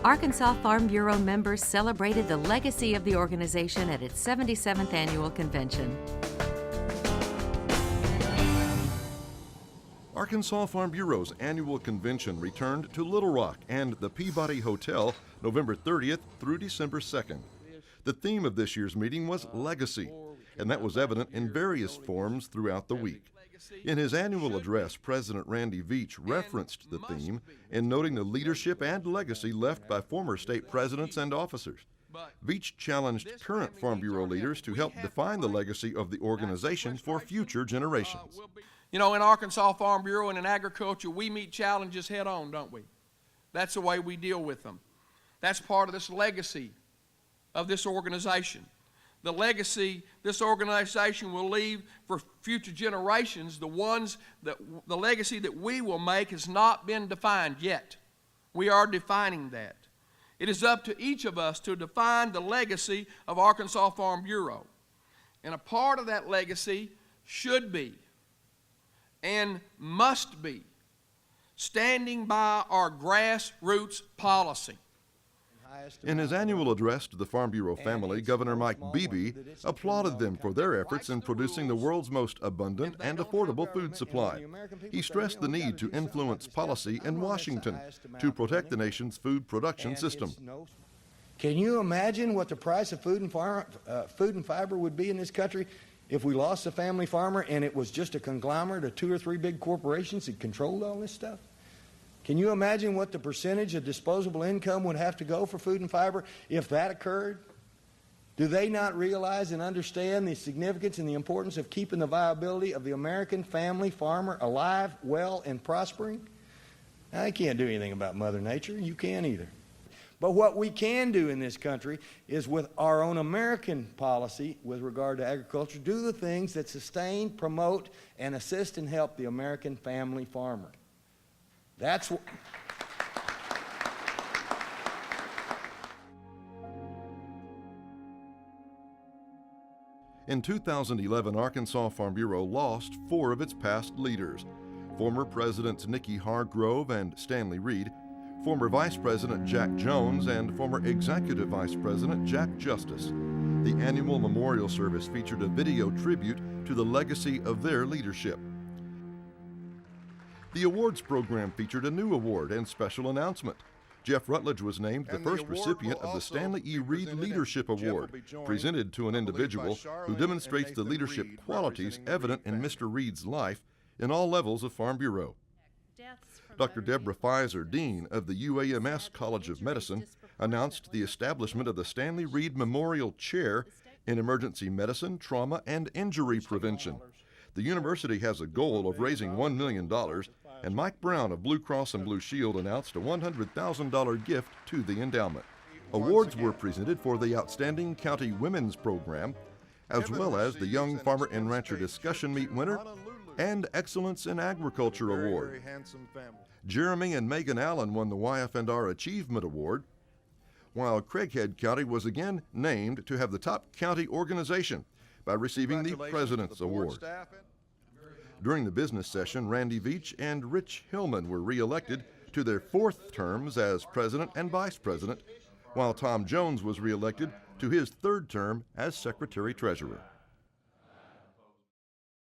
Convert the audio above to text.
Arkansas Farm Bureau members celebrated the legacy of the organization at its 77th annual convention. Arkansas Farm Bureau's annual convention returned to Little Rock and the Peabody Hotel November 30th through December 2nd. The theme of this year's meeting was legacy, and that was evident in various forms throughout the week. In his annual address, President Randy Veach referenced the theme in noting the leadership and legacy left by former state presidents and officers. Veach challenged current Farm Bureau leaders to help define the legacy of the organization for future generations. You know, in Arkansas Farm Bureau and in agriculture, we meet challenges head on, don't we? That's the way we deal with them. That's part of this legacy of this organization. The legacy this organization will leave for future generations, the legacy that we will make has not been defined yet. We are defining that. It is up to each of us to define the legacy of Arkansas Farm Bureau. And a part of that legacy should be and must be standing by our grassroots policy. In his annual address to the Farm Bureau family, Governor Mike Beebe applauded them for their efforts in producing the world's most abundant and affordable food supply. He stressed the need to influence policy in Washington to protect the nation's food production system. Can you imagine what the price of food and fiber would be in this country if we lost the family farmer and it was just a conglomerate of 2 or 3 big corporations that controlled all this stuff? Can you imagine what the percentage of disposable income would have to go for food and fiber if that occurred? Do they not realize and understand the significance and the importance of keeping the viability of the American family farmer alive, well, and prospering? I can't do anything about Mother Nature. You can't either. But what we can do in this country is, with our own American policy with regard to agriculture, do the things that sustain, promote, and assist and help the American family farmer. That's what. In 2011, Arkansas Farm Bureau lost 4 of its past leaders: former Presidents Nicky Hargrove and Stanley Reed, former Vice President Jack Jones, and former Executive Vice President Jack Justice. The annual memorial service featured a video tribute to the legacy of their leadership. The awards program featured a new award and special announcement. Jeff Rutledge was named the first recipient of the Stanley E. Reed Leadership Award, presented to an individual who demonstrates the leadership qualities evident in Mr. Reed's life in all levels of Farm Bureau. Dr. Deborah Fizer, Dean of the UAMS College of Medicine, announced the establishment of the Stanley Reed Memorial Chair in Emergency Medicine, Trauma, and Injury Prevention. The university has a goal of raising $1 million, and Mike Brown of Blue Cross and Blue Shield announced a $100,000 gift to the endowment. Awards were presented for the Outstanding County Women's Program, as well as the Young Farmer and Rancher Discussion Meet winner and Excellence in Agriculture Award. Jeremy and Megan Allen won the YF&R Achievement Award, while Craighead County was again named to have the top county organization by receiving the President's Award. During the business session, Randy Veach and Rich Hillman were re-elected to their 4th terms as President and Vice President, while Tom Jones was re-elected to his 3rd term as Secretary-Treasurer.